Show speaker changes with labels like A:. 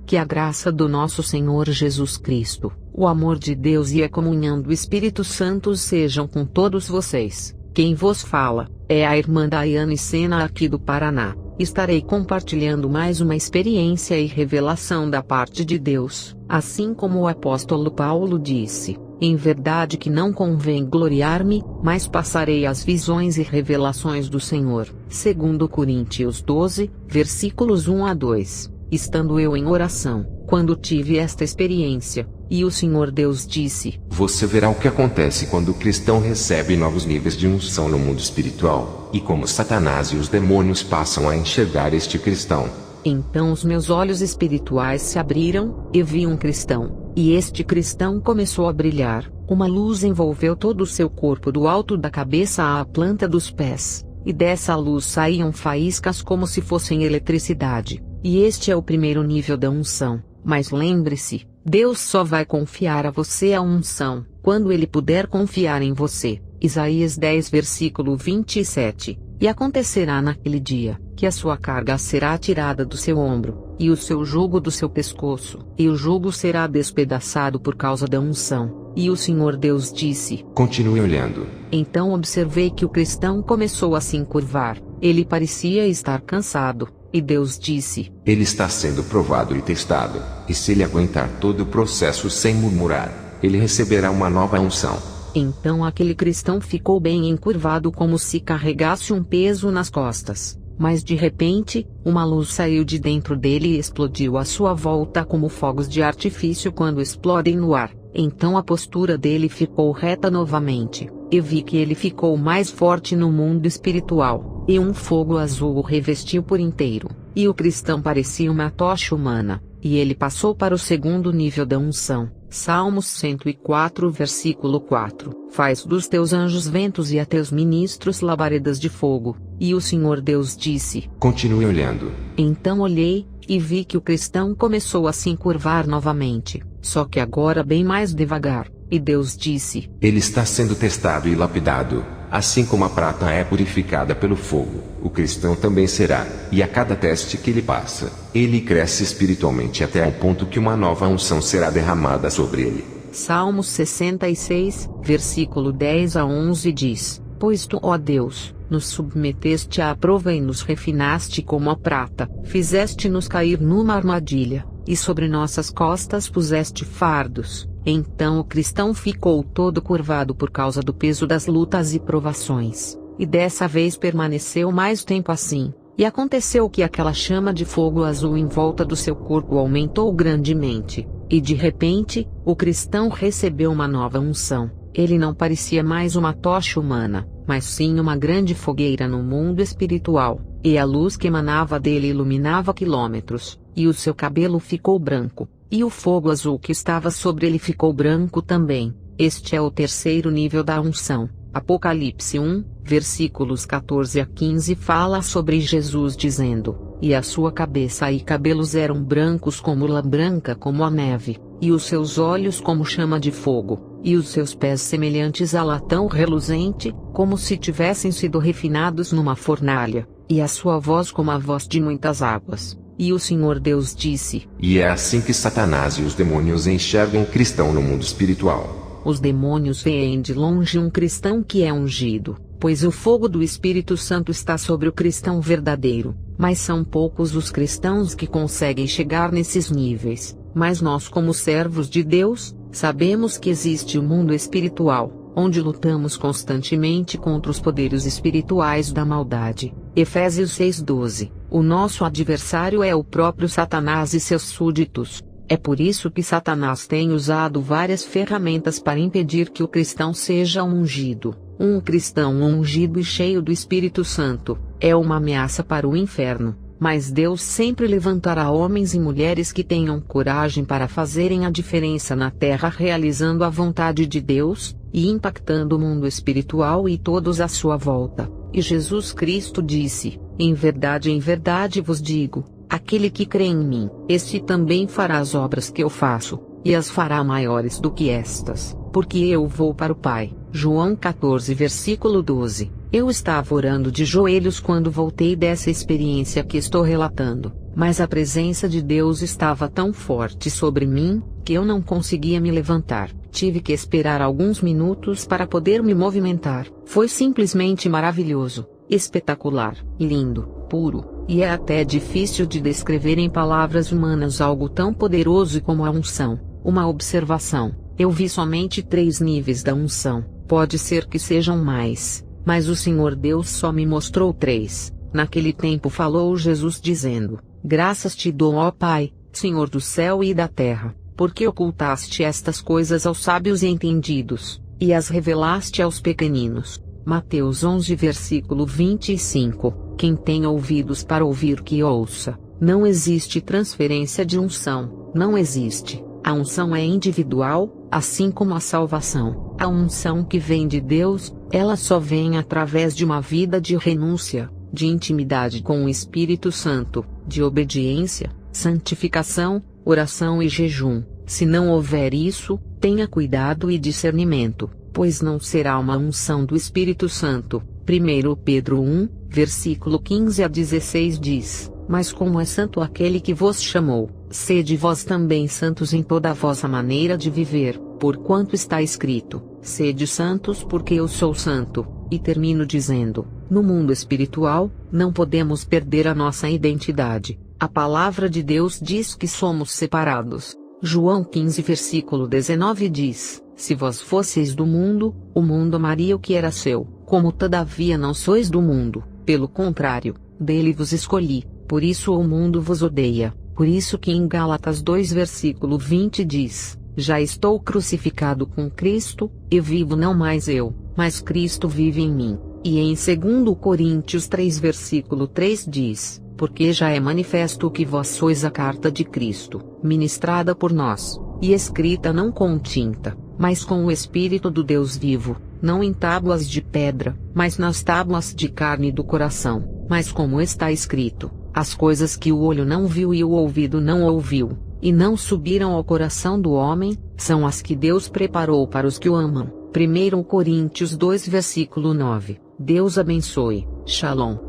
A: Que a graça do nosso Senhor Jesus Cristo, o amor de Deus e a comunhão do Espírito Santo sejam com todos vocês. Quem vos fala é a irmã Daiane Sena aqui do Paraná. Estarei compartilhando mais uma experiência e revelação da parte de Deus, assim como o apóstolo Paulo disse: em verdade que não convém gloriar-me, mas passarei as visões e revelações do Senhor. 2 Coríntios 12, versículos 1 a 2. Estando eu em oração, quando tive esta experiência, e o Senhor Deus disse:
B: você verá o que acontece quando o cristão recebe novos níveis de unção no mundo espiritual, e como Satanás e os demônios passam a enxergar este cristão.
A: Então os meus olhos espirituais se abriram, e vi um cristão, e este cristão começou a brilhar. Uma luz envolveu todo o seu corpo do alto da cabeça à planta dos pés, e dessa luz saíam faíscas como se fossem eletricidade. E este é o primeiro nível da unção. Mas lembre-se, Deus só vai confiar a você a unção quando Ele puder confiar em você. Isaías 10 versículo 27. E acontecerá naquele dia, que a sua carga será tirada do seu ombro, e o seu jugo do seu pescoço, e o jugo será despedaçado por causa da unção. E o Senhor Deus disse:
B: continue olhando.
A: Então observei que o cristão começou a se encurvar. Ele parecia estar cansado. E Deus disse:
B: ele está sendo provado e testado, e se ele aguentar todo o processo sem murmurar, ele receberá uma nova unção.
A: Então aquele cristão ficou bem encurvado como se carregasse um peso nas costas. Mas de repente, uma luz saiu de dentro dele e explodiu à sua volta como fogos de artifício quando explodem no ar. Então a postura dele ficou reta novamente, e vi que ele ficou mais forte no mundo espiritual, e um fogo azul o revestiu por inteiro, e o cristão parecia uma tocha humana, e ele passou para o segundo nível da unção. Salmos 104 versículo 4. Faz dos teus anjos ventos e a teus ministros labaredas de fogo. E o Senhor Deus disse:
B: continue olhando.
A: Então olhei, e vi que o cristão começou a se encurvar novamente, só que agora bem mais devagar. E Deus disse:
B: ele está sendo testado e lapidado, assim como a prata é purificada pelo fogo, o cristão também será, e a cada teste que ele passa, ele cresce espiritualmente até ao ponto que uma nova unção será derramada sobre ele.
A: Salmos 66, versículo 10 a 11 diz: pois tu, ó Deus, nos submeteste à prova e nos refinaste como a prata, fizeste-nos cair numa armadilha, e sobre nossas costas puseste fardos. Então o cristão ficou todo curvado por causa do peso das lutas e provações, e dessa vez permaneceu mais tempo assim. E aconteceu que aquela chama de fogo azul em volta do seu corpo aumentou grandemente, e de repente, o cristão recebeu uma nova unção. Ele não parecia mais uma tocha humana, mas sim uma grande fogueira no mundo espiritual, e a luz que emanava dele iluminava quilômetros, e o seu cabelo ficou branco, e o fogo azul que estava sobre ele ficou branco também. Este é o terceiro nível da unção. Apocalipse 1, versículos 14 a 15 fala sobre Jesus dizendo: e a sua cabeça e cabelos eram brancos como lã branca como a neve, e os seus olhos como chama de fogo, e os seus pés semelhantes a latão reluzente, como se tivessem sido refinados numa fornalha, e a sua voz como a voz de muitas águas. E o Senhor Deus disse:
B: e é assim que Satanás e os demônios enxergam o cristão no mundo espiritual.
A: Os demônios veem de longe um cristão que é ungido, pois o fogo do Espírito Santo está sobre o cristão verdadeiro, mas são poucos os cristãos que conseguem chegar nesses níveis. Mas nós, como servos de Deus, sabemos que existe o mundo espiritual, onde lutamos constantemente contra os poderes espirituais da maldade. Efésios 6:12. O nosso adversário é o próprio Satanás e seus súditos. É por isso que Satanás tem usado várias ferramentas para impedir que o cristão seja ungido. Um cristão ungido e cheio do Espírito Santo é uma ameaça para o inferno, mas Deus sempre levantará homens e mulheres que tenham coragem para fazerem a diferença na terra, realizando a vontade de Deus e impactando o mundo espiritual e todos à sua volta. E Jesus Cristo disse: em verdade vos digo, aquele que crê em mim, este também fará as obras que eu faço, e as fará maiores do que estas, porque eu vou para o Pai. João 14 versículo 12. Eu estava orando de joelhos quando voltei dessa experiência que estou relatando, mas a presença de Deus estava tão forte sobre mim, que eu não conseguia me levantar. Tive que esperar alguns minutos para poder me movimentar. Foi simplesmente maravilhoso, espetacular, lindo, puro, e é até difícil de descrever em palavras humanas algo tão poderoso como a unção. Uma observação: eu vi somente 3 níveis da unção, pode ser que sejam mais, mas o Senhor Deus só me mostrou 3. Naquele tempo falou Jesus dizendo: graças te dou, ó Pai, Senhor do céu e da terra, porque ocultaste estas coisas aos sábios e entendidos, e as revelaste aos pequeninos. Mateus 11 versículo 25. Quem tem ouvidos para ouvir que ouça. Não existe transferência de unção, não existe. A unção é individual, assim como a salvação. A unção que vem de Deus, ela só vem através de uma vida de renúncia, de intimidade com o Espírito Santo, de obediência, santificação, oração e jejum. Se não houver isso, tenha cuidado e discernimento, pois não será uma unção do Espírito Santo. 1 Pedro 1, versículo 15 a 16 diz: mas como é santo aquele que vos chamou, sede vós também santos em toda a vossa maneira de viver, porquanto está escrito: sede santos porque eu sou santo. E termino dizendo: no mundo espiritual, não podemos perder a nossa identidade. A palavra de Deus diz que somos separados. João 15 versículo 19 diz: se vós fosseis do mundo, o mundo amaria o que era seu. Como todavia não sois do mundo, pelo contrário, dele vos escolhi, por isso o mundo vos odeia. Por isso que em Gálatas 2 versículo 20 diz: já estou crucificado com Cristo, e vivo não mais eu, mas Cristo vive em mim. E em 2 Coríntios 3 versículo 3 diz: porque já é manifesto que vós sois a carta de Cristo, ministrada por nós, e escrita não com tinta, mas com o Espírito do Deus vivo, não em tábuas de pedra, mas nas tábuas de carne do coração. Mas como está escrito: as coisas que o olho não viu e o ouvido não ouviu, e não subiram ao coração do homem, são as que Deus preparou para os que o amam. 1 Coríntios 2 versículo 9. Deus abençoe. Shalom.